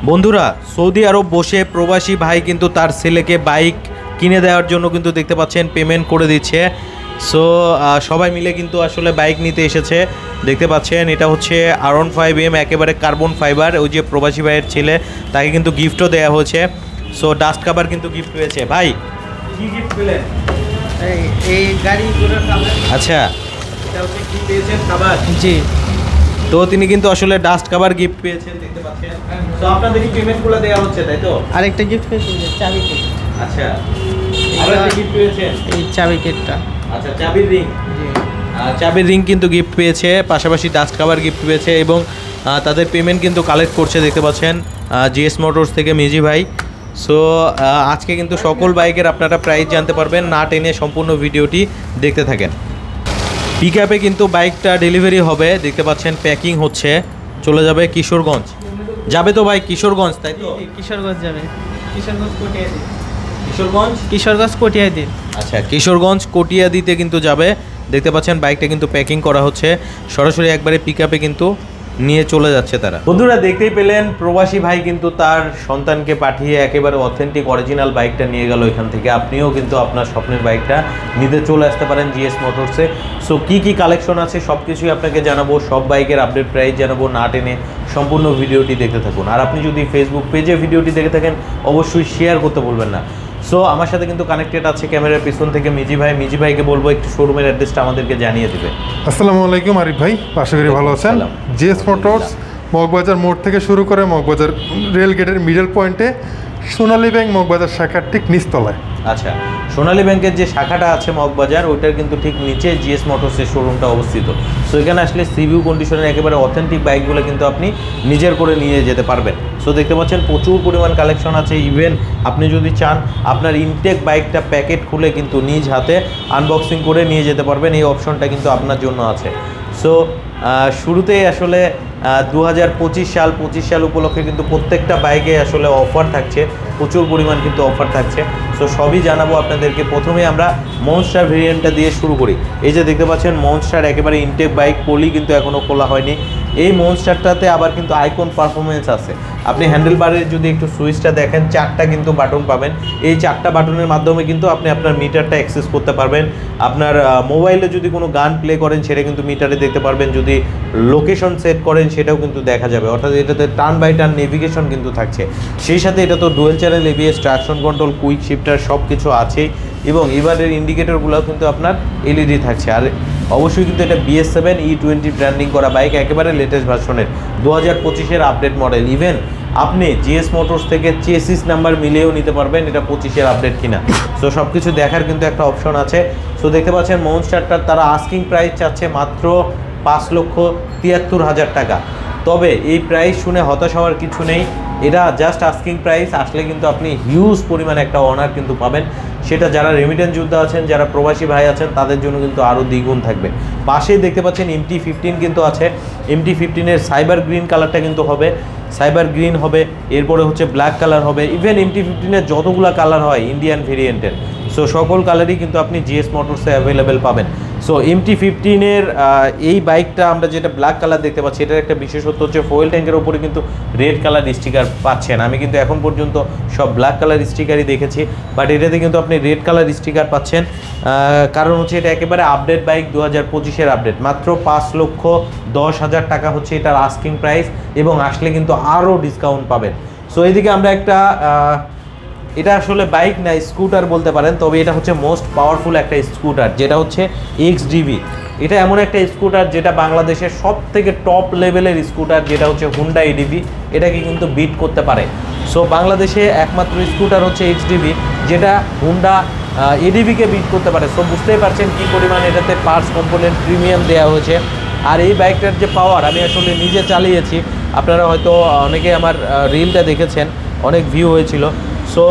বন্ধুরা, সৌদি আরব বসে প্রবাসী ভাই কিন্তু তার ছেলেকে বাইক কিনে দেওয়ার জন্য কিন্তু দেখতে পাচ্ছেন পেমেন্ট করে দিচ্ছে। সো সবাই মিলে কিন্তু আসলে বাইক নিতে এসেছে। দেখতে পাচ্ছেন এটা হচ্ছে R15M, একেবারে কার্বন ফাইবার। ওই যে প্রবাসী ভাইয়ের ছেলে, তাকে কিন্তু গিফটও দেওয়া হয়েছে। সো ডাস্ট কাভার কিন্তু গিফট পেয়েছে। ভাই কি গিফট পেলেন? এই গাড়ি আচ্ছা, এটা হচ্ছে কি পেয়েছেন? খাবার। জি, তো তিনি কিন্তু আসলে ডাস্ট কাভার গিফট পেয়েছেন, দেখতে পাচ্ছেন। তো আপনাদের কি পেমেন্টগুলো দেওয়া হচ্ছে, তাই তো? আরেকটা গিফট পেয়েছি, চাবি কেট। আচ্ছা, আরেকটা গিফট পেয়েছেন, এই চাবি কেটটা। আচ্ছা, চাবির রিং। জি, চাবির রিং কিন্তু গিফট পেয়েছে, পাশাপাশি ডাস্ট কাভার গিফট পেয়েছে এবং তাদের পেমেন্ট কিন্তু কালেক্ট করছে, দেখতে পাচ্ছেন জিএস মোটরস থেকে মিজি ভাই। সো আজকে কিন্তু সকল বাইকের আপনারা প্রাইস জানতে পারবেন, না টেনে সম্পূর্ণ ভিডিওটি দেখতে থাকেন। পিক আপে কিন্তু বাইকটা ডেলিভারি হবে, দেখতে পাচ্ছেন প্যাকিং হচ্ছে, চলে যাবে কিশোরগঞ্জ। যাবে তো ভাই কিশোরগঞ্জ, তাই তো? কিশোরগঞ্জ যাবে। কিশোরগঞ্জ কটিয়াদি। কিশোরগঞ্জ কটিয়াদি। আচ্ছা, কিশোরগঞ্জ কটিয়াদিতে কিন্তু যাবে। দেখতে পাচ্ছেন বাইকটা কিন্তু প্যাকিং করা হচ্ছে, সরাসরি একবারে পিক আপে কিন্তু নিয়ে চলে যাচ্ছে তারা। বন্ধুরা, দেখতেই পেলেন প্রবাসী ভাই কিন্তু তার সন্তানকে পাঠিয়ে একেবারে অথেন্টিক অরিজিনাল বাইকটা নিয়ে গেল এখান থেকে। আপনিও কিন্তু আপনার স্বপ্নের বাইকটা নিতে চলে আসতে পারেন জিএস মোটরসে। সো কি কালেকশন আছে সব কিছুই আপনাকে জানাবো, সব বাইকের আপডেট প্রাইস জানাবো, না টেনে সম্পূর্ণ ভিডিওটি দেখতে থাকুন। আর আপনি যদি ফেসবুক পেজে ভিডিওটি দেখে থাকেন, অবশ্যই শেয়ার করতে ভুলবেন না। সো আমার সাথে কিন্তু কানেক্টেড আছে ক্যামেরার পিছন থেকে মিজি ভাই। মিজি ভাইকে বলবো একটু শোরুমের অ্যাড্রেসটা আমাদেরকে জানিয়ে দেবে। আসসালামু আলাইকুম আরিফ ভাই, আশা করি ভালো আছেন। জিএস মোটরস মগবাজার মোড় থেকে শুরু করে মগবাজার রেল গেটের মিডল পয়েন্টে সোনালী ব্যাংক মগবাজার শাখার ঠিক নিচতলায়। আচ্ছা, সোনালী ব্যাংকের যে শাখাটা আছে মগবাজার, ওইটার কিন্তু ঠিক নিচে জিএস মোটরসের শোরুমটা অবস্থিত। সো এখানে আসলে সিভিউ কন্ডিশনের একেবারে অথেন্টিক বাইকগুলো কিন্তু আপনি নিজের করে নিয়ে যেতে পারবেন। সো দেখতে পাচ্ছেন প্রচুর পরিমাণ কালেকশন আছে। ইভেন আপনি যদি চান আপনার ইনটেক বাইকটা প্যাকেট খুলে কিন্তু নিজ হাতে আনবক্সিং করে নিয়ে যেতে পারবেন, এই অপশনটা কিন্তু আপনার জন্য আছে। সো শুরুতেই আসলে 2025 সাল উপলক্ষে কিন্তু প্রত্যেকটা বাইকে আসলে অফার থাকছে, প্রচুর পরিমাণ কিন্তু অফার থাকছে। সো সবই জানাবো আপনাদেরকে। প্রথমে আমরা মনস্টার ভেরিয়েন্টটা দিয়ে শুরু করি। এই যে দেখতে পাচ্ছেন মনস্টার, একেবারে ইনটেক বাইক, পলি কিন্তু এখনও খোলা হয়নি। এই মনস্টারটাতে আবার কিন্তু আইকন পারফরমেন্স আছে। আপনি হ্যান্ডেল বারের যদি একটু সুইচটা দেখেন, 4টা কিন্তু বাটন পাবেন। এই 4টা বাটনের মাধ্যমে কিন্তু আপনি আপনার মিটারটা অ্যাক্সেস করতে পারবেন। আপনার মোবাইলে যদি কোনো গান প্লে করেন সেটা কিন্তু মিটারে দেখতে পারবেন, যদি লোকেশন সেট করেন সেটাও কিন্তু দেখা যাবে। অর্থাৎ এটাতে টার্ন বাই টার্ন নেভিগেশন কিন্তু থাকছে। সেই সাথে এটা তো dual channel ABS, traction control, quick shifter সব কিছু আছেই এবং এবারের ইন্ডিকেটরগুলোও কিন্তু আপনার এলইডি থাকছে। আর অবশ্যই কিন্তু এটা BS7 E20 ব্র্যান্ডিং করা বাইক, একেবারে লেটেস্ট ভার্সনের 2025-এর আপডেট মডেল। ইভেন আপনি জিএস মোটরস থেকে চেসিস নাম্বার মিলিয়েও নিতে পারবেন এটা 25-এর আপডেট কিনা। সো সব কিছু দেখার কিন্তু একটা অপশন আছে। সো দেখতে পাচ্ছেন মনস্টারটার তারা আস্কিং প্রাইস চাচ্ছে মাত্র 5,73,000 টাকা। তবে এই প্রাইস শুনে হতাশ হওয়ার কিছু নেই, এটা জাস্ট আস্কিং প্রাইস। আসলে কিন্তু আপনি হিউজ পরিমাণ একটা অনার কিন্তু পাবেন, সেটা যারা রেমিটেন্স যোদ্ধা আছেন, যারা প্রবাসী ভাই আছেন, তাদের জন্য কিন্তু আরও দ্বিগুণ থাকবে। পাশেই দেখতে পাচ্ছেন MT-15 কিন্তু আছে। MT-15-এর সাইবার গ্রিন কালারটা কিন্তু হবে, সাইবার গ্রিন হবে, এরপরে হচ্ছে ব্ল্যাক কালার হবে। ইভেন MT-15-এর যতগুলো কালার হয় ইন্ডিয়ান ভেরিয়েন্টের, সো সকল কালারই কিন্তু আপনি জিএস মোটরসে অ্যাভেলেবেল পাবেন। সো MT-15-এর এই বাইকটা আমরা যেটা ব্ল্যাক কালার দেখতে পাচ্ছি, এটার একটা বিশেষত্ব হচ্ছে ফয়েল ট্যাঙ্কের ওপরে কিন্তু রেড কালার স্টিকার পাচ্ছেন। আমি কিন্তু এখন পর্যন্ত সব ব্ল্যাক কালার স্টিকারই দেখেছি, বাট এটাতে কিন্তু আপনি রেড কালার স্টিকার পাচ্ছেন। কারণ হচ্ছে এটা একেবারে আপডেট বাইক, 2025-এর আপডেট। মাত্র 5,10,000 টাকা হচ্ছে এটার আস্কিং প্রাইস এবং আসলে কিন্তু আরও ডিসকাউন্ট পাবেন। সো এদিকে আমরা একটা এটা আসলে বাইক না, স্কুটার বলতে পারেন, তবে এটা হচ্ছে মোস্ট পাওয়ারফুল একটা স্কুটার, যেটা হচ্ছে XDV। এটা এমন একটা স্কুটার যেটা বাংলাদেশের সব থেকে টপ লেভেলের স্কুটার, যেটা হচ্ছে হুন্ডা ADV, এটাকে কিন্তু বিট করতে পারে। সো বাংলাদেশে একমাত্র স্কুটার হচ্ছে XDV, যেটা হুন্ডা ADV-কে বিট করতে পারে। সো বুঝতেই পারছেন কী পরিমাণ এটাতে পার্টস কম্পোনেন্ট প্রিমিয়াম দেওয়া হয়েছে। আর এই বাইকটার যে পাওয়ার, আমি আসলে নিজে চালিয়েছি, আপনারা হয়তো অনেকে আমার রিলটা দেখেছেন, অনেক ভিউ হয়েছিল। সো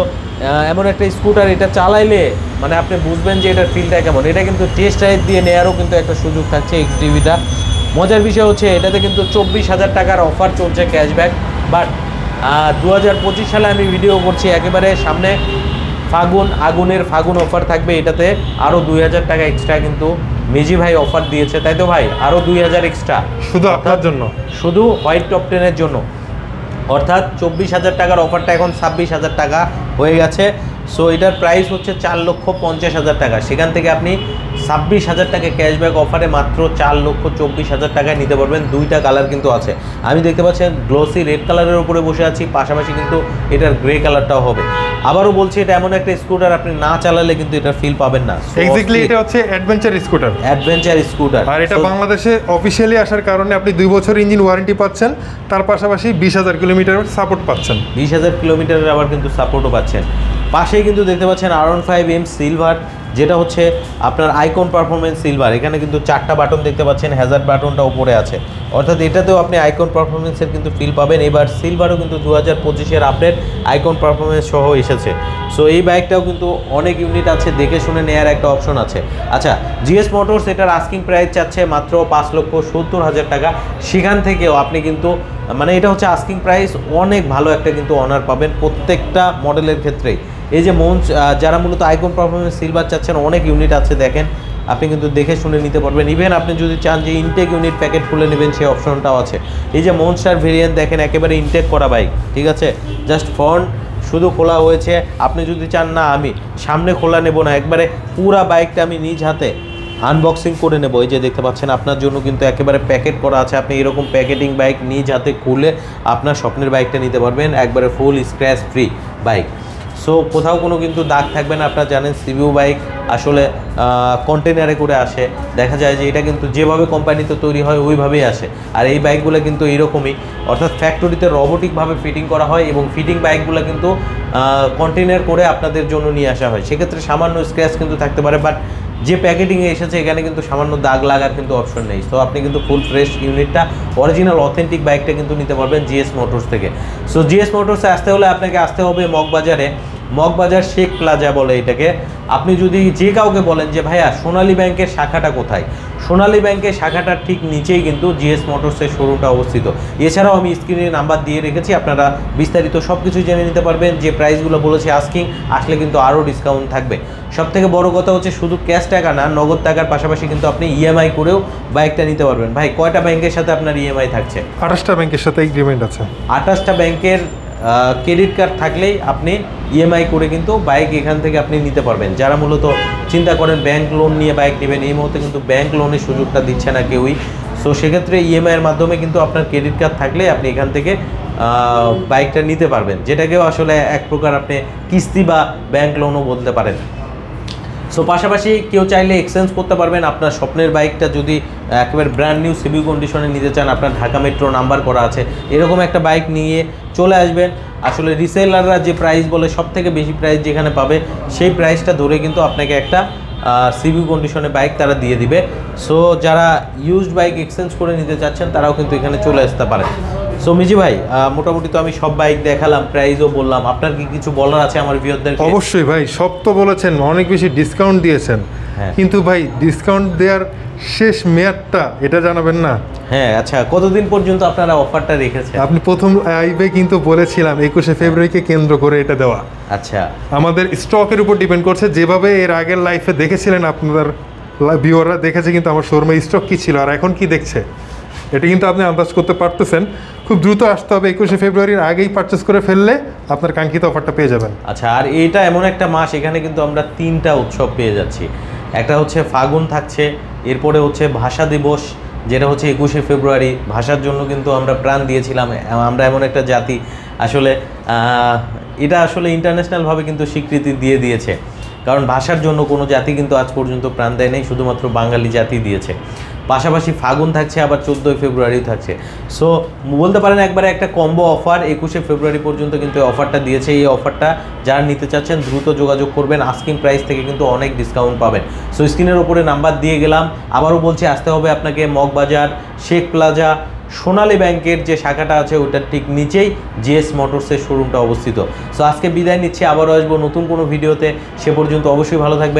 এমন একটা স্কুটার, এটা চালাইলে মানে আপনি বুঝবেন যে এটার ফিলটা কেমন। এটা কিন্তু টেস্ট রাইড দিয়ে নেওয়ারও কিন্তু একটা সুযোগ থাকছে XDV-টা। মজার বিষয় হচ্ছে এটাতে কিন্তু 24,000 টাকার অফার চলছে ক্যাশব্যাক। বাট 2025 সালে আমি ভিডিও করছি, একেবারে সামনে আগুনের ফাগুন অফার থাকবে। এটাতে আরও 2,000 টাকা এক্সট্রা কিন্তু মিজি ভাই অফার দিয়েছে, তাই তো ভাই? আরও 2,000 এক্সট্রা শুধু আপনার জন্য, শুধু হোয়াইট টপ 10-এর জন্য। অর্থাৎ 24,000 টাকার অফারটা এখন 26,000 টাকা হয়ে গেছে। সো এটার প্রাইস হচ্ছে 4,50,000 টাকা, সেখান থেকে আপনি 26,000 টাকা ক্যাশব্যাক অফারে মাত্র 4,24,000 টাকায় নিতে পারবেন। দুইটা কালার কিন্তু আছে, আমি দেখতে পাচ্ছেন গ্লসি রেড কালারের উপরে বসে আছি, পাশাপাশি কিন্তু এটার গ্রে কালারটাও হবে। আবারও বলছি, এটা এমন একটা স্কুটার আপনি না চালালে কিন্তু এটা ফিল পাবেন না। এক্স্যাক্টলি, এটা হচ্ছে অ্যাডভেঞ্চার স্কুটার। আর এটা বাংলাদেশে অফিসিয়ালি আসার কারণে আপনি 2 বছর ইঞ্জিন ওয়ারেন্টি পাচ্ছেন, তার পাশাপাশি 20,000 কিলোমিটার সাপোর্ট পাচ্ছেন। 20,000 কিলোমিটারের আবার কিন্তু সাপোর্টও পাচ্ছেন। পাশেই কিন্তু দেখতে পাচ্ছেন R15M সিলভার, যেটা হচ্ছে আপনার আইকন পারফরমেন্স সিলভার। এখানে কিন্তু 4টা বাটন দেখতে পাচ্ছেন, হ্যাজার্ড বাটনটা উপরে আছে, অর্থাৎ এটাতেও আপনি আইকন পারফরমেন্সের কিন্তু ফিল পাবেন। এবার সিলভারও কিন্তু 2025-এর আপডেট আইকন পারফরমেন্স সহ এসেছে। সো এই বাইকটাও কিন্তু অনেক ইউনিট আছে, দেখে শুনে নেওয়ার একটা অপশন আছে। আচ্ছা, জিএস মোটরস এটার আস্কিং প্রাইস চাচ্ছে মাত্র 5,70,000 টাকা। সেখান থেকেও আপনি কিন্তু মানে এটা হচ্ছে আস্কিং প্রাইস, অনেক ভালো একটা কিন্তু অনার পাবেন প্রত্যেকটা মডেলের ক্ষেত্রেই। এই যে মঞ্চ যারা মূলত আইকন পারফরমেন্স সিলভার চাচ্ছেন, অনেক ইউনিট আছে, দেখেন আপনি কিন্তু দেখে শুনে নিতে পারবেন। ইভেন আপনি যদি চান যে ইনটেক ইউনিট প্যাকেট খুলে নেবেন, সেই অপশনটাও আছে। এই যে মনস্টার ভেরিয়েন্ট দেখেন, একেবারে ইনটেক করা বাইক, ঠিক আছে, জাস্ট ফ্রন্ট শুধু খোলা হয়েছে। আপনি যদি চান না আমি সামনে খোলা নেব না, একবারে পুরা বাইকটা আমি নিজ হাতে আনবক্সিং করে নেব। এই যে দেখতে পাচ্ছেন, আপনার জন্য কিন্তু একেবারে প্যাকেট করা আছে। আপনি এরকম প্যাকেটিং বাইক নিজ হাতে খুলে আপনার স্বপ্নের বাইকটা নিতে পারবেন, একবারে ফুল স্ক্র্যাচ ফ্রি বাইক। সো কোথাও কোনো কিন্তু দাগ থাকবে না। আপনারা জানেন সিবিউ বাইক আসলে কন্টেনারে করে আসে, দেখা যায় যে এটা কিন্তু যেভাবে কোম্পানিতে তৈরি হয় ওইভাবেই আসে। আর এই বাইকগুলো কিন্তু এইরকমই, অর্থাৎ ফ্যাক্টরিতে রোবোটিকভাবে ফিটিং করা হয় এবং ফিটিং বাইকগুলো কিন্তু কন্টেনার করে আপনাদের জন্য নিয়ে আসা হয়। সেক্ষেত্রে সামান্য স্ক্র্যাচ কিন্তু থাকতে পারে, বাট যে প্যাকেটিংয়ে এসেছে এখানে কিন্তু সামান্য দাগ লাগার কিন্তু অপশন নেই। সো আপনি কিন্তু ফুল ফ্রেশ ইউনিটটা, অরিজিনাল অথেন্টিক বাইকটা কিন্তু নিতে পারবেন জিএস মোটরস থেকে। সো জিএস মোটরসে আসতে হলে আপনাকে আসতে হবে মগবাজারে। মগবাজার শেখ প্লাজা বলে এটাকে। আপনি যদি যে কাউকে বলেন যে ভাইয়া সোনালী ব্যাংকের শাখাটা কোথায়, সোনালী ব্যাংকের শাখাটার ঠিক নিচেই কিন্তু জিএস মোটরসের শোরুমটা অবস্থিত। এছাড়াও আমি স্ক্রিনে নাম্বার দিয়ে রেখেছি, আপনারা বিস্তারিত সব কিছু জেনে নিতে পারবেন। যে প্রাইসগুলো বলেছি আস্কিং, আসলে কিন্তু আরও ডিসকাউন্ট থাকবে। সবথেকে বড় কথা হচ্ছে শুধু ক্যাশ টাকা না, নগদ টাকার পাশাপাশি কিন্তু আপনি ইএমআই করেও বাইকটা নিতে পারবেন। ভাই, কয়টা ব্যাংকের সাথে আপনার ইএমআই থাকছে? 28টা ব্যাংকের সাথে এগ্রিমেন্ট আছে। 28টা ব্যাংকের ক্রেডিট কার্ড থাকলেই আপনি ইএমআই করে কিন্তু বাইক এখান থেকে আপনি নিতে পারবেন। যারা মূলত চিন্তা করেন ব্যাংক লোন নিয়ে বাইক নেবেন, এই মুহূর্তে কিন্তু ব্যাংক লোনের সুযোগটা দিচ্ছে না কেউই। সো সেক্ষেত্রে ইএমআইয়ের মাধ্যমে কিন্তু আপনার ক্রেডিট কার্ড থাকলে আপনি এখান থেকে বাইকটা নিতে পারবেন, যেটাকেও আসলে এক প্রকার আপনি কিস্তি বা ব্যাংক লোনও বলতে পারেন। সো পাশাপাশি কেউ চাইলে এক্সচেঞ্জ করতে পারবেন। আপনার স্বপ্নের বাইকটা যদি একেবারে ব্র্যান্ড নিউ সিভিউ কন্ডিশনে নিতে চান, আপনার ঢাকা মেট্রো নাম্বার করা আছে, এরকম একটা বাইক নিয়ে চলে আসবেন। আসলে রিসেলাররা যে প্রাইস বলে সব থেকে বেশি প্রাইস যেখানে পাবে, সেই প্রাইসটা ধরে কিন্তু আপনাকে একটা সিভিউ কন্ডিশনে বাইক তারা দিয়ে দিবে। সো যারা ইউজড বাইক এক্সচেঞ্জ করে নিতে চাচ্ছেন তারাও কিন্তু এখানে চলে আসতে পারেন। সো মিজি ভাই, মোটামুটি তো আমি সব বাইক দেখালাম, প্রাইসও বললাম, আপনার কি কিছু বলার আছে আমার ভিউয়ারদের? অবশ্যই ভাই, সব তো বলেছেন, অনেক বেশি ডিসকাউন্ট দিয়েছেন, কিন্তু ভাই ডিসকাউন্ট দেওয়ার শেষ মেয়াদটা এটা জানাবেন না? হ্যাঁ, আচ্ছা, কতদিন পর্যন্ত আপনারা অফারটা রেখেছেন? আপনি প্রথম আইবে কিন্তু বলেছিলাম 21শে ফেব্রুয়ারিকে কেন্দ্র করে এটা দেওয়া। আচ্ছা, আমাদের স্টকের উপর ডিপেন্ড করছে। যেভাবে এর আগের লাইফে দেখেছিলেন আপনাদের ভিউয়াররা দেখেছে কিন্তু আমার শোরুমে স্টক কী ছিল আর এখন কি দেখছে, এটা কিন্তু আপনি আন্দাজ করতে পারতেছেন। খুব দ্রুত আসতে হবে, 21শে ফেব্রুয়ারির আগেই পারচেস করে ফেললে আপনার কাঙ্ক্ষিত অফারটা পেয়ে যাবেন। আচ্ছা, আর এটা এমন একটা মাস, এখানে কিন্তু আমরা 3টা উৎসব পেয়ে যাচ্ছি। একটা হচ্ছে ফাগুন থাকছে, এরপরে হচ্ছে ভাষা দিবস, যেটা হচ্ছে 21শে ফেব্রুয়ারি। ভাষার জন্য কিন্তু আমরা প্রাণ দিয়েছিলাম। আমরা এমন একটা জাতি, আসলে এটা আসলে ইন্টারন্যাশনালভাবে কিন্তু স্বীকৃতি দিয়ে দিয়েছে, কারণ ভাষার জন্য কোনো জাতি কিন্তু আজ পর্যন্ত প্রাণ দেয় নেই, শুধুমাত্র বাঙালি জাতি দিয়েছে। পাশাপাশি ফাগুন থাকছে, আবার 14ই ফেব্রুয়ারিও থাকছে। সো বলতে পারেন একবারে একটা কম্বো অফার 21শে ফেব্রুয়ারি পর্যন্ত কিন্তু এই অফারটা দিয়েছে। এই অফারটা যারা নিতে চাচ্ছেন দ্রুত যোগাযোগ করবেন, আস্কিং প্রাইস থেকে কিন্তু অনেক ডিসকাউন্ট পাবেন। সো স্ক্রিনের ওপরে নাম্বার দিয়ে গেলাম, আবারও বলছি আসতে হবে আপনাকে মগবাজার শেখ প্লাজা, সোনালী ব্যাংকের যে শাখাটা আছে ওটার ঠিক নিচেই জিএস মোটরসের শোরুমটা অবস্থিত। সো আজকে বিদায় নিচ্ছি, আবারও আসবো নতুন কোনো ভিডিওতে। সে পর্যন্ত অবশ্যই ভালো থাকবেন।